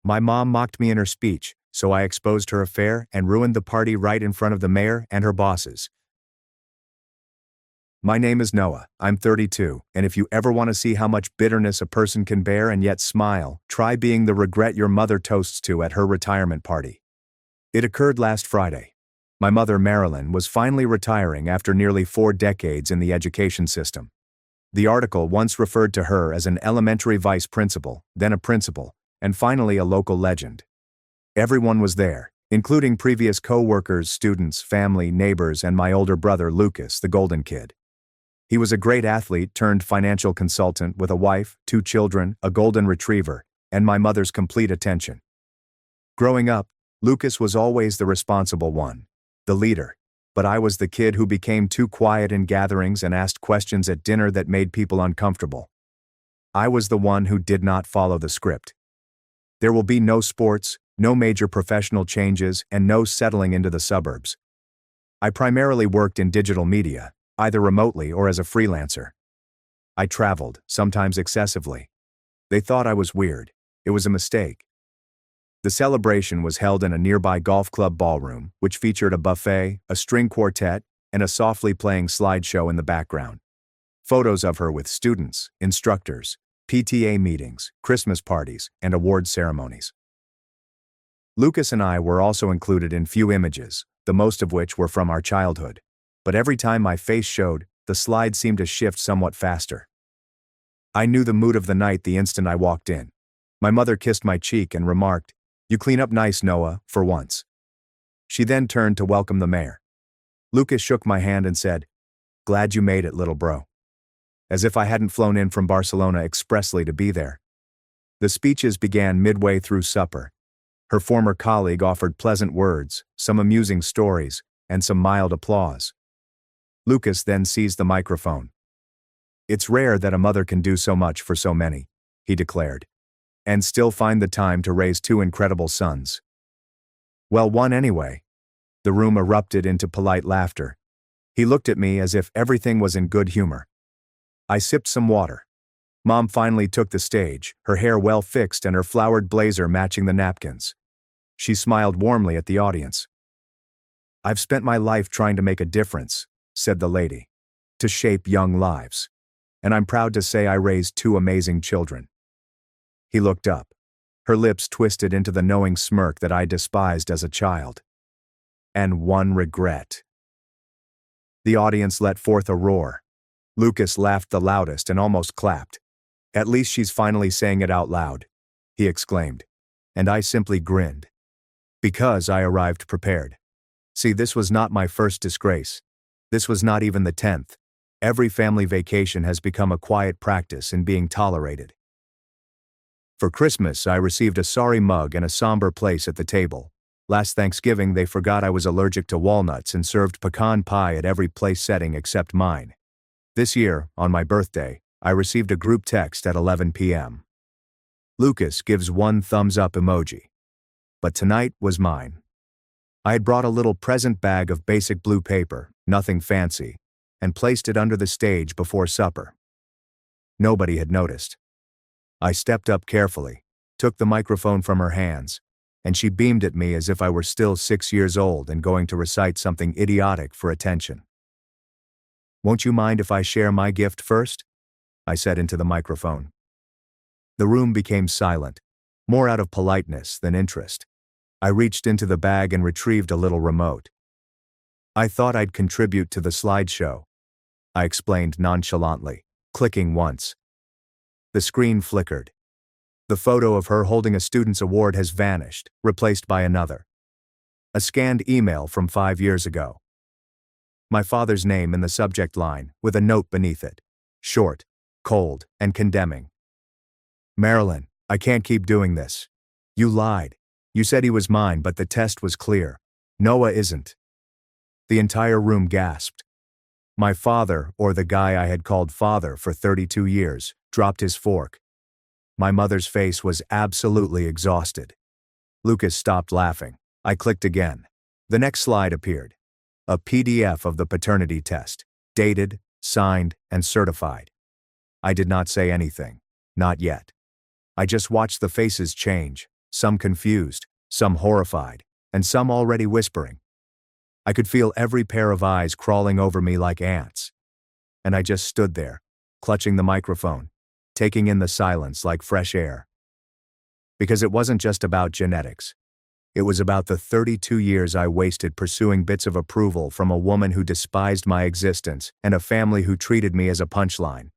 My mom mocked me in her speech, so I exposed her affair and ruined the party right in front of the mayor and her bosses. My name is Noah, I'm 32, and if you ever want to see how much bitterness a person can bear and yet smile, try being the regret your mother toasts to at her retirement party. It occurred last Friday. My mother, Marilyn, was finally retiring after nearly 4 decades in the education system. The article once referred to her as an elementary vice principal, then a principal, and finally a local legend. Everyone was there, including previous co-workers, students, family, neighbors, and my older brother, Lucas, the golden kid. He was a great athlete turned financial consultant with a wife, 2 children, a golden retriever, and my mother's complete attention. Growing up, Lucas was always the responsible one, the leader, but I was the kid who became too quiet in gatherings and asked questions at dinner that made people uncomfortable. I was the one who did not follow the script. There will be no sports, no major professional changes, and no settling into the suburbs. I primarily worked in digital media, either remotely or as a freelancer. I traveled, sometimes excessively. They thought I was weird. It was a mistake. The celebration was held in a nearby golf club ballroom, which featured a buffet, a string quartet, and a softly playing slideshow in the background. Photos of her with students, instructors, PTA meetings, Christmas parties, and award ceremonies. Lucas and I were also included in few images, the most of which were from our childhood. But every time my face showed, the slide seemed to shift somewhat faster. I knew the mood of the night the instant I walked in. My mother kissed my cheek and remarked, "You clean up nice, Noah, for once." She then turned to welcome the mayor. Lucas shook my hand and said, "Glad you made it, little bro." As if I hadn't flown in from Barcelona expressly to be there. The speeches began midway through supper. Her former colleague offered pleasant words, some amusing stories, and some mild applause. Lucas then seized the microphone. "It's rare that a mother can do so much for so many," he declared, "and still find the time to raise 2 incredible sons." "Well, one anyway." The room erupted into polite laughter. He looked at me as if everything was in good humor. I sipped some water. Mom finally took the stage, her hair well fixed and her flowered blazer matching the napkins. She smiled warmly at the audience. "I've spent my life trying to make a difference," said the lady, "to shape young lives. And I'm proud to say I raised 2 amazing children." He looked up. Her lips twisted into the knowing smirk that I despised as a child. "And 1 regret." The audience let forth a roar. Lucas laughed the loudest and almost clapped. "At least she's finally saying it out loud," he exclaimed. And I simply grinned. Because I arrived prepared. See, this was not my first disgrace. This was not even the 10th. Every family vacation has become a quiet practice in being tolerated. For Christmas, I received a sorry mug and a somber place at the table. Last Thanksgiving, they forgot I was allergic to walnuts and served pecan pie at every place setting except mine. This year, on my birthday, I received a group text at 11 p.m. Lucas gives 1 thumbs up emoji. But tonight was mine. I had brought a little present bag of basic blue paper, nothing fancy, and placed it under the stage before supper. Nobody had noticed. I stepped up carefully, took the microphone from her hands, and she beamed at me as if I were still 6 years old and going to recite something idiotic for attention. "Won't you mind if I share my gift first?" I said into the microphone. The room became silent, more out of politeness than interest. I reached into the bag and retrieved a little remote. "I thought I'd contribute to the slideshow," I explained nonchalantly, clicking once. The screen flickered. The photo of her holding a student's award has vanished, replaced by another. A scanned email from 5 years ago. My father's name in the subject line, with a note beneath it. Short, cold, and condemning. "Marilyn, I can't keep doing this. You lied. You said he was mine, but the test was clear. Noah isn't." The entire room gasped. My father, or the guy I had called father for 32 years, dropped his fork. My mother's face was absolutely exhausted. Lucas stopped laughing. I clicked again. The next slide appeared. A PDF of the paternity test, dated, signed, and certified. I did not say anything. Not yet. I just watched the faces change, some confused, some horrified, and some already whispering. I could feel every pair of eyes crawling over me like ants. And I just stood there, clutching the microphone, taking in the silence like fresh air. Because it wasn't just about genetics. It was about the 32 years I wasted pursuing bits of approval from a woman who despised my existence and a family who treated me as a punchline.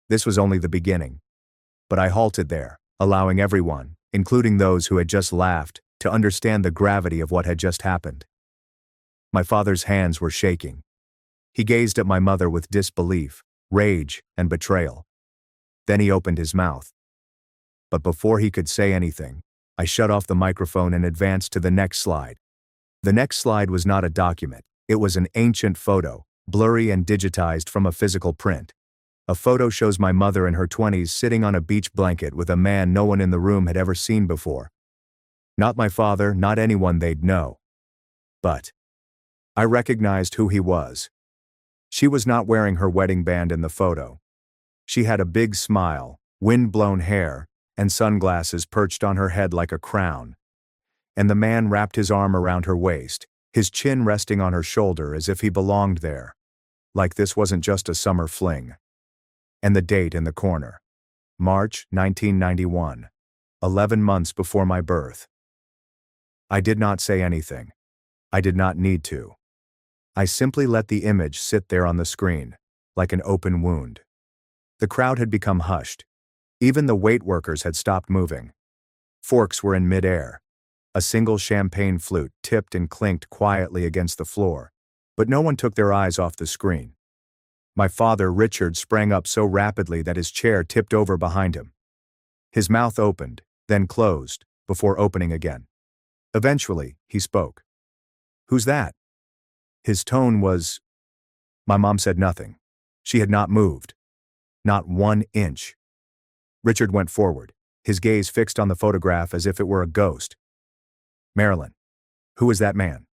This was only the beginning. But I halted there, allowing everyone, including those who had just laughed, to understand the gravity of what had just happened. My father's hands were shaking. He gazed at my mother with disbelief, rage, and betrayal. Then he opened his mouth. But before he could say anything, I shut off the microphone and advanced to the next slide. The next slide was not a document. It was an ancient photo, blurry and digitized from a physical print. A photo shows my mother in her 20s sitting on a beach blanket with a man no one in the room had ever seen before. Not my father, not anyone they'd know. But I recognized who he was. She was not wearing her wedding band in the photo. She had a big smile, wind-blown hair, and sunglasses perched on her head like a crown. And the man wrapped his arm around her waist, his chin resting on her shoulder as if he belonged there. Like this wasn't just a summer fling. And the date in the corner. March 1991. 11 months before my birth. I did not say anything. I did not need to. I simply let the image sit there on the screen, like an open wound. The crowd had become hushed. Even the wait workers had stopped moving. Forks were in midair. A single champagne flute tipped and clinked quietly against the floor, but no one took their eyes off the screen. My father, Richard, sprang up so rapidly that his chair tipped over behind him. His mouth opened, then closed, before opening again. Eventually, he spoke. "Who's that?" His tone was... My mom said nothing. She had not moved. Not 1 inch. Richard went forward, his gaze fixed on the photograph as if it were a ghost. "Marilyn, who is that man?"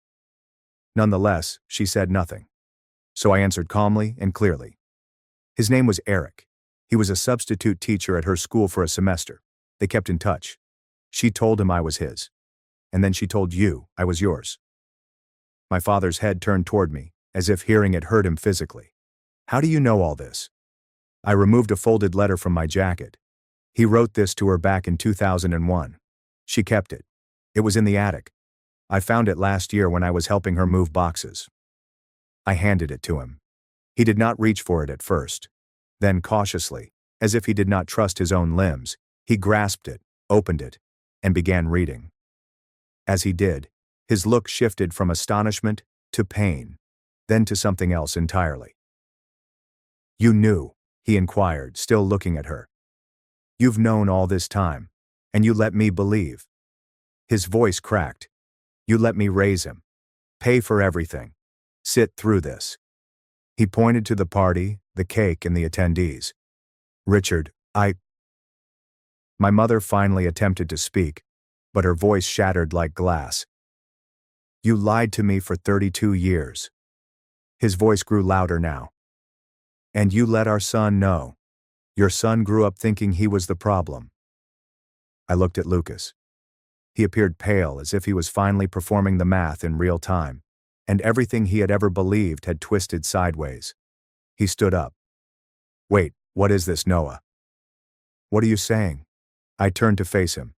Nonetheless, she said nothing. So I answered calmly and clearly. His name was Eric. He was a substitute teacher at her school for a semester. They kept in touch. She told him I was his. And then she told you I was yours. My father's head turned toward me, as if hearing it hurt him physically. "How do you know all this?" I removed a folded letter from my jacket. He wrote this to her back in 2001. She kept it. It was in the attic. I found it last year when I was helping her move boxes. I handed it to him. He did not reach for it at first. Then cautiously, as if he did not trust his own limbs, he grasped it, opened it, and began reading. As he did, his look shifted from astonishment to pain, then to something else entirely. "You knew," he inquired, still looking at her. "You've known all this time, and you let me believe." His voice cracked. "You let me raise him, pay for everything, sit through this." He pointed to the party, the cake, and the attendees. "Richard, My mother finally attempted to speak, but her voice shattered like glass. "You lied to me for 32 years. His voice grew louder now. "And you let our son know. Your son grew up thinking he was the problem." I looked at Lucas. He appeared pale, as if he was finally performing the math in real time, and everything he had ever believed had twisted sideways. He stood up. "Wait, what is this, Noah?" "What are you saying?" I turned to face him.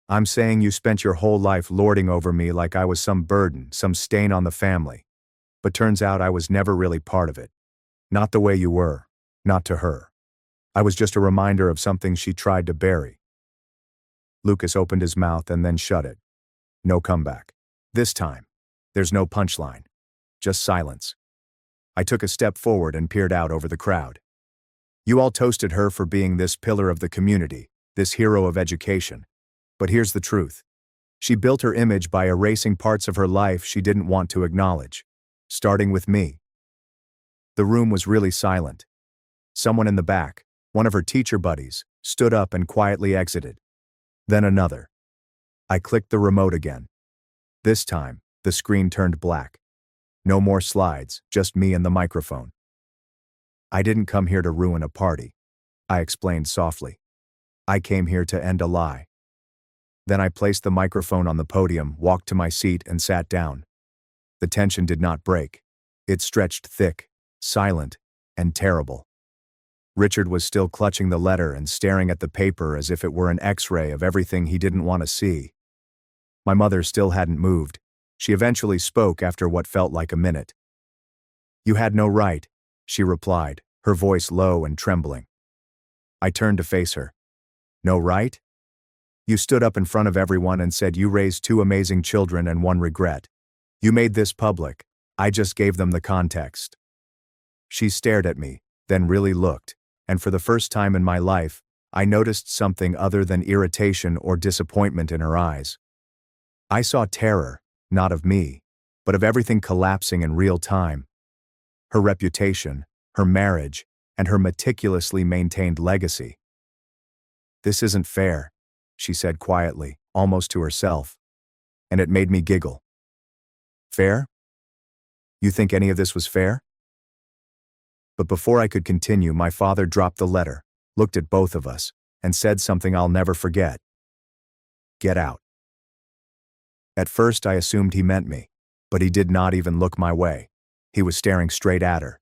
"I'm saying you spent your whole life lording over me like I was some burden, some stain on the family. But turns out I was never really part of it. Not the way you were, not to her. I was just a reminder of something she tried to bury." Lucas opened his mouth and then shut it. No comeback. This time, there's no punchline. Just silence. I took a step forward and peered out over the crowd. "You all toasted her for being this pillar of the community, this hero of education. But here's the truth. She built her image by erasing parts of her life she didn't want to acknowledge, starting with me." The room was really silent. Someone in the back, one of her teacher buddies, stood up and quietly exited. Then another. I clicked the remote again. This time, the screen turned black. No more slides, just me and the microphone. "I didn't come here to ruin a party," I explained softly. "I came here to end a lie." Then I placed the microphone on the podium, walked to my seat, and sat down. The tension did not break. It stretched thick, silent, and terrible. Richard was still clutching the letter and staring at the paper as if it were an X-ray of everything he didn't want to see. My mother still hadn't moved. She eventually spoke after what felt like a minute. "You had no right," she replied, her voice low and trembling. I turned to face her. "No right? You stood up in front of everyone and said you raised 2 amazing children and 1 regret. You made this public. I just gave them the context." She stared at me, then really looked, and for the first time in my life, I noticed something other than irritation or disappointment in her eyes. I saw terror, not of me, but of everything collapsing in real time. Her reputation, her marriage, and her meticulously maintained legacy. "This isn't fair," she said quietly, almost to herself, and it made me giggle. "Fair? You think any of this was fair?" But before I could continue, my father dropped the letter, looked at both of us, and said something I'll never forget. "Get out." At first I assumed he meant me, but he did not even look my way. He was staring straight at her.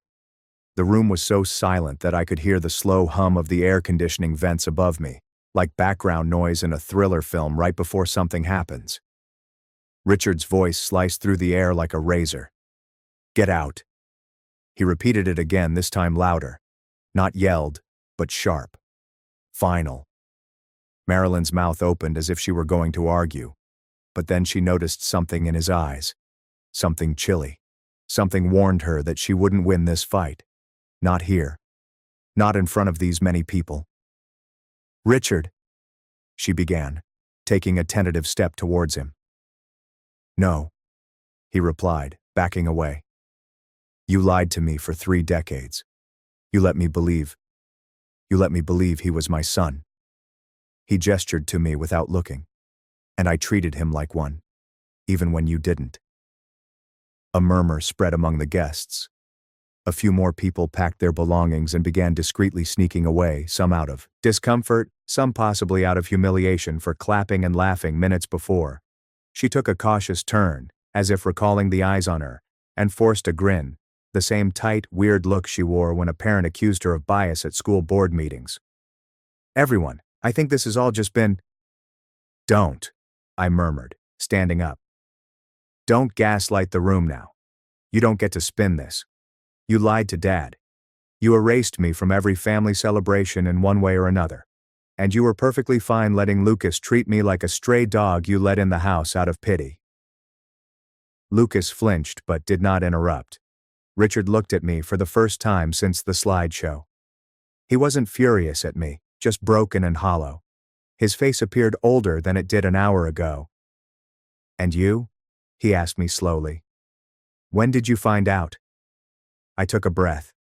The room was so silent that I could hear the slow hum of the air conditioning vents above me, like background noise in a thriller film right before something happens. Richard's voice sliced through the air like a razor. "Get out." He repeated it again, this time louder. Not yelled, but sharp. Final. Marilyn's mouth opened as if she were going to argue, but then she noticed something in his eyes. Something chilly. Something warned her that she wouldn't win this fight. Not here. Not in front of these many people. "Richard," she began, taking a tentative step towards him. "No," he replied, backing away. "You lied to me for 3 decades. You let me believe he was my son." He gestured to me without looking, and I treated him like one, even when you didn't. A murmur spread among the guests. A few more people packed their belongings and began discreetly sneaking away, some out of discomfort, some possibly out of humiliation for clapping and laughing minutes before. She took a cautious turn, as if recalling the eyes on her, and forced a grin, the same tight, weird look she wore when a parent accused her of bias at school board meetings. "Everyone, I think this has all just been—" "Don't," I murmured, standing up. "Don't gaslight the room now. You don't get to spin this. You lied to Dad. You erased me from every family celebration in one way or another. And you were perfectly fine letting Lucas treat me like a stray dog you let in the house out of pity." Lucas flinched but did not interrupt. Richard looked at me for the first time since the slideshow. He wasn't furious at me, just broken and hollow. His face appeared older than it did an hour ago. "And you?" he asked me slowly. "When did you find out?" I took a breath.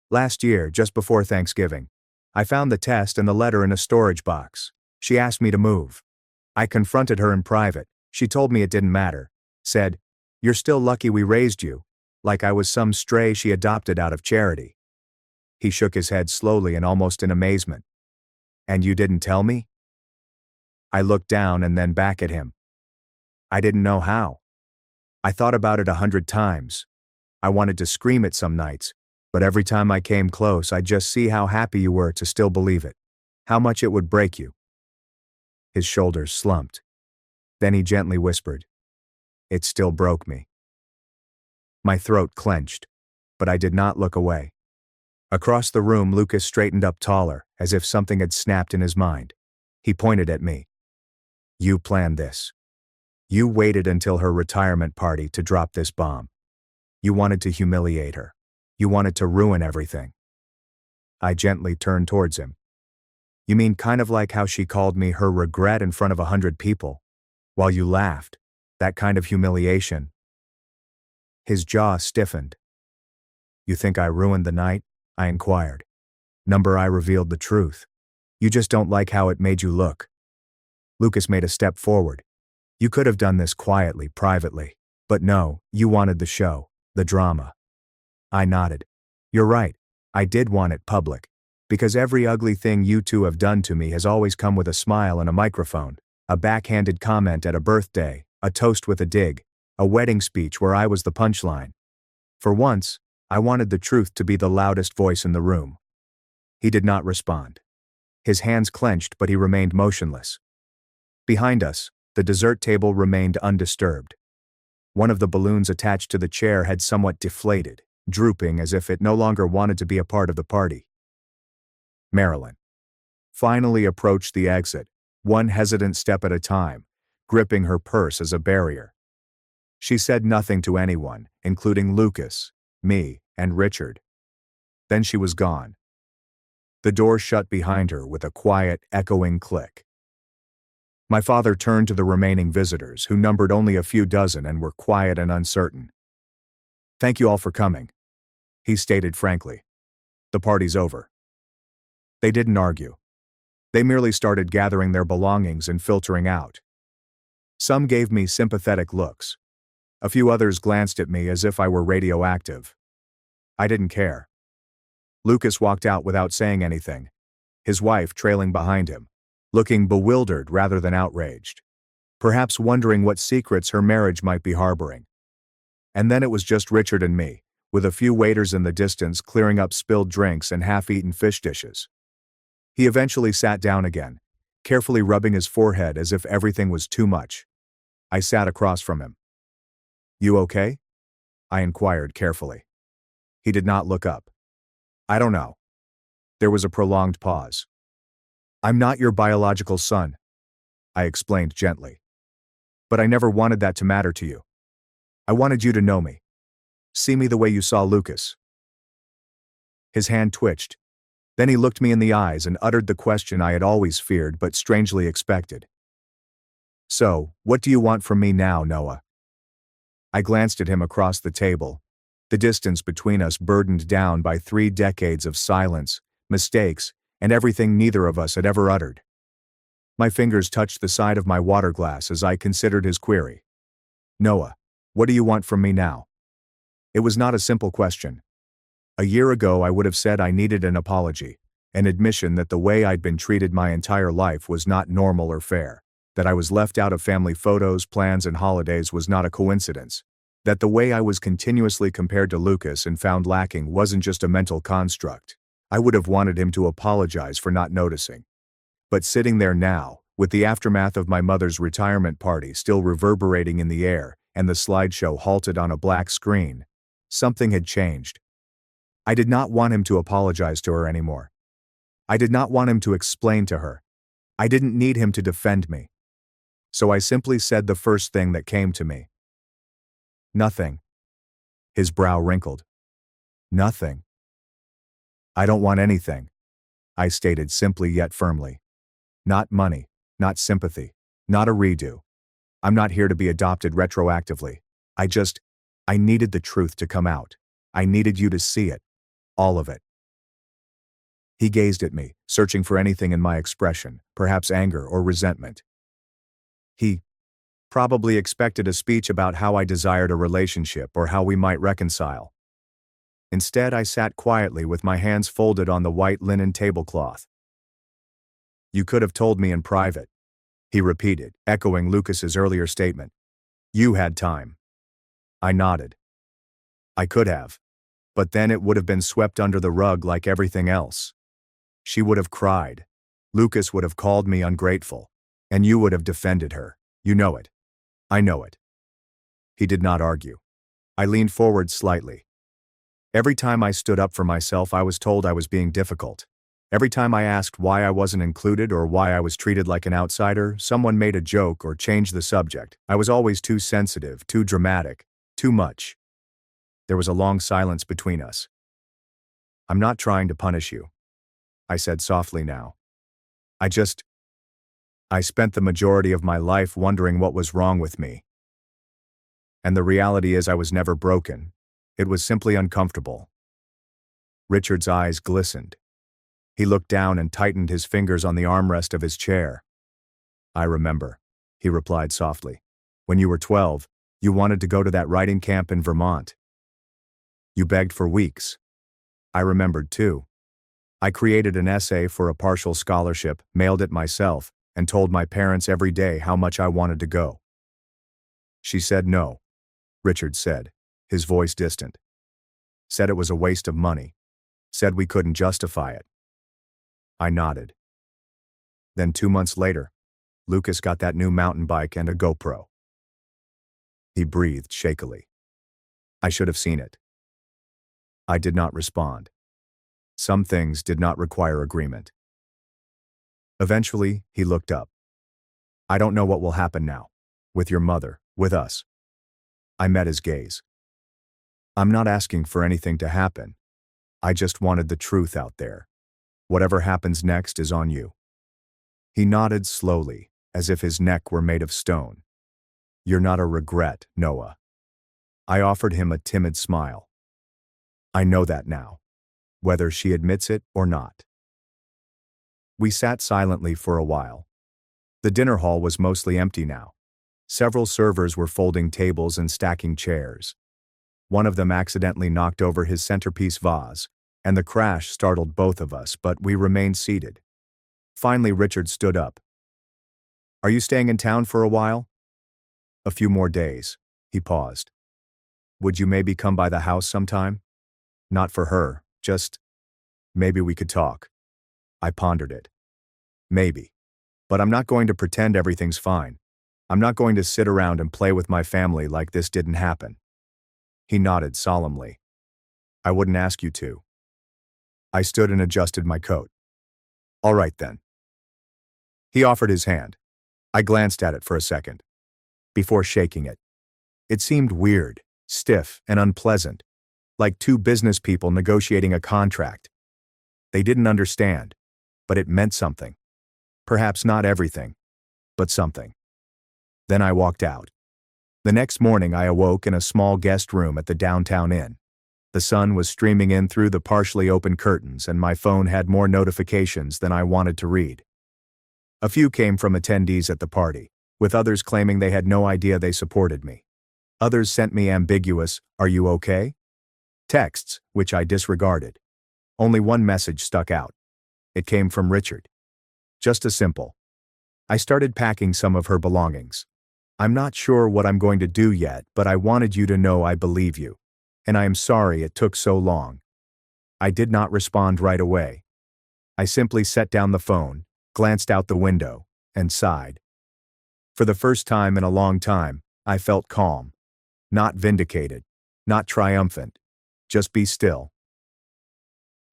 "Last year, just before Thanksgiving. I found the test and the letter in a storage box. She asked me to move. I confronted her in private. She told me it didn't matter. Said, 'You're still lucky we raised you,' like I was some stray she adopted out of charity." He shook his head slowly and almost in amazement. "And you didn't tell me?" I looked down and then back at him. I didn't know how. I thought about it 100 times. I wanted to scream it some nights, but every time I came close I'd just see how happy you were to still believe it. How much it would break you. His shoulders slumped. Then he gently whispered, "It still broke me." My throat clenched, but I did not look away. Across the room, Lucas straightened up taller, as if something had snapped in his mind. He pointed at me. "You planned this. You waited until her retirement party to drop this bomb. You wanted to humiliate her. You wanted to ruin everything." I gently turned towards him. "You mean kind of like how she called me her regret in front of 100 people? While you laughed. That kind of humiliation." His jaw stiffened. "You think I ruined the night?" I inquired. "Number I revealed the truth. You just don't like how it made you look." Lucas made a step forward. "You could have done this quietly, privately. But no, you wanted the show, the drama." I nodded. "You're right. I did want it public. Because every ugly thing you two have done to me has always come with a smile and a microphone. A backhanded comment at a birthday, a toast with a dig, a wedding speech where I was the punchline. For once, I wanted the truth to be the loudest voice in the room. He did not respond. His hands clenched, but he remained motionless. Behind us, the dessert table remained undisturbed. One of the balloons attached to the chair had somewhat deflated, drooping as if it no longer wanted to be a part of the party. Marilyn finally approached the exit, one hesitant step at a time, gripping her purse as a barrier. She said nothing to anyone, including Lucas, me, and Richard. Then she was gone. The door shut behind her with a quiet, echoing click. My father turned to the remaining visitors, who numbered only a few dozen and were quiet and uncertain. "Thank you all for coming," he stated frankly. "The party's over." They didn't argue. They merely started gathering their belongings and filtering out. Some gave me sympathetic looks. A few others glanced at me as if I were radioactive. I didn't care. Lucas walked out without saying anything, his wife trailing behind him, looking bewildered rather than outraged, perhaps wondering what secrets her marriage might be harboring. And then it was just Richard and me, with a few waiters in the distance clearing up spilled drinks and half-eaten fish dishes. He eventually sat down again, carefully rubbing his forehead as if everything was too much. I sat across from him. "You okay?" I inquired carefully. He did not look up. "I don't know." There was a prolonged pause. "I'm not your biological son," I explained gently. "But I never wanted that to matter to you. I wanted you to know me. See me the way you saw Lucas." His hand twitched. Then he looked me in the eyes and uttered the question I had always feared but strangely expected. "So, what do you want from me now, Noah?" I glanced at him across the table, the distance between us burdened down by 3 decades of silence, mistakes, and everything neither of us had ever uttered. My fingers touched the side of my water glass as I considered his query. "Noah, what do you want from me now?" It was not a simple question. A year ago I would have said I needed an apology, an admission that the way I'd been treated my entire life was not normal or fair, that I was left out of family photos, plans, and holidays was not a coincidence, that the way I was continuously compared to Lucas and found lacking wasn't just a mental construct. I would have wanted him to apologize for not noticing. But sitting there now, with the aftermath of my mother's retirement party still reverberating in the air and the slideshow halted on a black screen, something had changed. I did not want him to apologize to her anymore. I did not want him to explain to her. I didn't need him to defend me. So I simply said the first thing that came to me. "Nothing." His brow wrinkled. "Nothing." "I don't want anything," I stated simply yet firmly. "Not money, not sympathy, not a redo. I'm not here to be adopted retroactively. I needed the truth to come out. I needed you to see it. All of it." He gazed at me, searching for anything in my expression, perhaps anger or resentment. He probably expected a speech about how I desired a relationship or how we might reconcile. Instead, I sat quietly with my hands folded on the white linen tablecloth. "You could have told me in private," he repeated, echoing Lucas's earlier statement. "You had time." I nodded. "I could have. But then it would have been swept under the rug like everything else. She would have cried. Lucas would have called me ungrateful. And you would have defended her. You know it." "I know it." He did not argue. I leaned forward slightly. Every time I stood up for myself, I was told I was being difficult. Every time I asked why I wasn't included or why I was treated like an outsider, someone made a joke or changed the subject. I was always too sensitive, too dramatic, too much. There was a long silence between us. "I'm not trying to punish you," I said softly now. I spent the majority of my life wondering what was wrong with me. And the reality is I was never broken. It was simply uncomfortable." Richard's eyes glistened. He looked down and tightened his fingers on the armrest of his chair. "I remember," he replied softly. "When you were 12, you wanted to go to that writing camp in Vermont. You begged for weeks. I remembered too. I created an essay for a partial scholarship, mailed it myself, and told my parents every day how much I wanted to go. She said no, Richard said, his voice distant. Said it was a waste of money. Said we couldn't justify it. I nodded. Then 2 months later, Lucas got that new mountain bike and a GoPro. He breathed shakily. I should have seen it. I did not respond. Some things did not require agreement. Eventually, he looked up. I don't know what will happen now. With your mother, with us. I met his gaze. I'm not asking for anything to happen. I just wanted the truth out there. Whatever happens next is on you. He nodded slowly, as if his neck were made of stone. You're not a regret, Noah. I offered him a timid smile. I know that now, whether she admits it or not. We sat silently for a while. The dinner hall was mostly empty now. Several servers were folding tables and stacking chairs. One of them accidentally knocked over his centerpiece vase, and the crash startled both of us, but we remained seated. Finally, Richard stood up. Are you staying in town for a while? A few more days. He paused. Would you maybe come by the house sometime? Not for her, just maybe we could talk. I pondered it. Maybe. But I'm not going to pretend everything's fine. I'm not going to sit around and play with my family like this didn't happen. He nodded solemnly. I wouldn't ask you to. I stood and adjusted my coat. All right then. He offered his hand. I glanced at it for a second, before shaking it. It seemed weird, stiff, and unpleasant, like two business people negotiating a contract. They didn't understand, but it meant something. Perhaps not everything, but something. Then I walked out. The next morning I awoke in a small guest room at the downtown inn. The sun was streaming in through the partially open curtains, and my phone had more notifications than I wanted to read. A few came from attendees at the party, with others claiming they had no idea they supported me. Others sent me ambiguous, "Are you okay?" texts, which I disregarded. Only one message stuck out. It came from Richard. Just a simple. I started packing some of her belongings. I'm not sure what I'm going to do yet, but I wanted you to know I believe you. And I am sorry it took so long. I did not respond right away. I simply set down the phone, glanced out the window, and sighed. For the first time in a long time, I felt calm. Not vindicated, not triumphant. Just be still.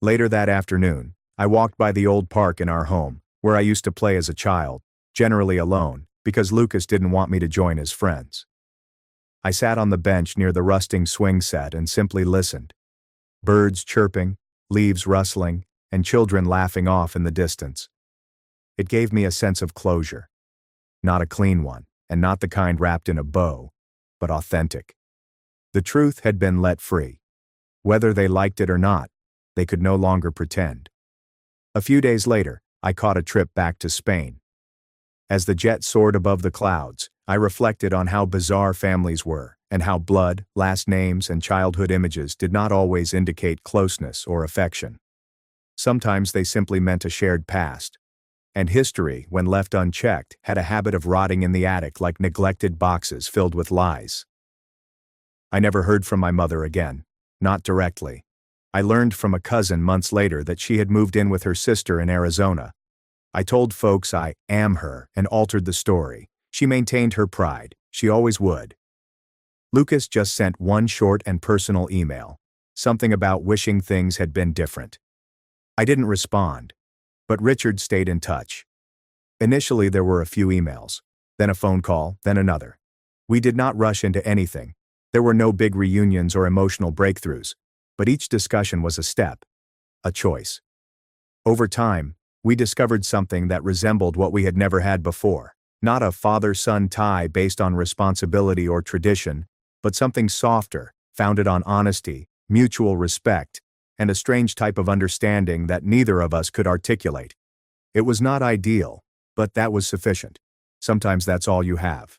Later that afternoon, I walked by the old park in our home, where I used to play as a child, generally alone, because Lucas didn't want me to join his friends. I sat on the bench near the rusting swing set and simply listened. Birds chirping, leaves rustling, and children laughing off in the distance. It gave me a sense of closure. Not a clean one, and not the kind wrapped in a bow, but authentic. The truth had been let free. Whether they liked it or not, they could no longer pretend. A few days later, I caught a trip back to Spain. As the jet soared above the clouds, I reflected on how bizarre families were, and how blood, last names, and childhood images did not always indicate closeness or affection. Sometimes they simply meant a shared past. And history, when left unchecked, had a habit of rotting in the attic like neglected boxes filled with lies. I never heard from my mother again, not directly. I learned from a cousin months later that she had moved in with her sister in Arizona. I told folks I am her and altered the story. She maintained her pride. She always would. Lucas just sent one short and personal email, something about wishing things had been different. I didn't respond, but Richard stayed in touch. Initially there were a few emails, then a phone call, then another. We did not rush into anything. There were no big reunions or emotional breakthroughs, but each discussion was a step, a choice. Over time, we discovered something that resembled what we had never had before. Not a father-son tie based on responsibility or tradition, but something softer, founded on honesty, mutual respect, and a strange type of understanding that neither of us could articulate. It was not ideal, but that was sufficient. Sometimes that's all you have.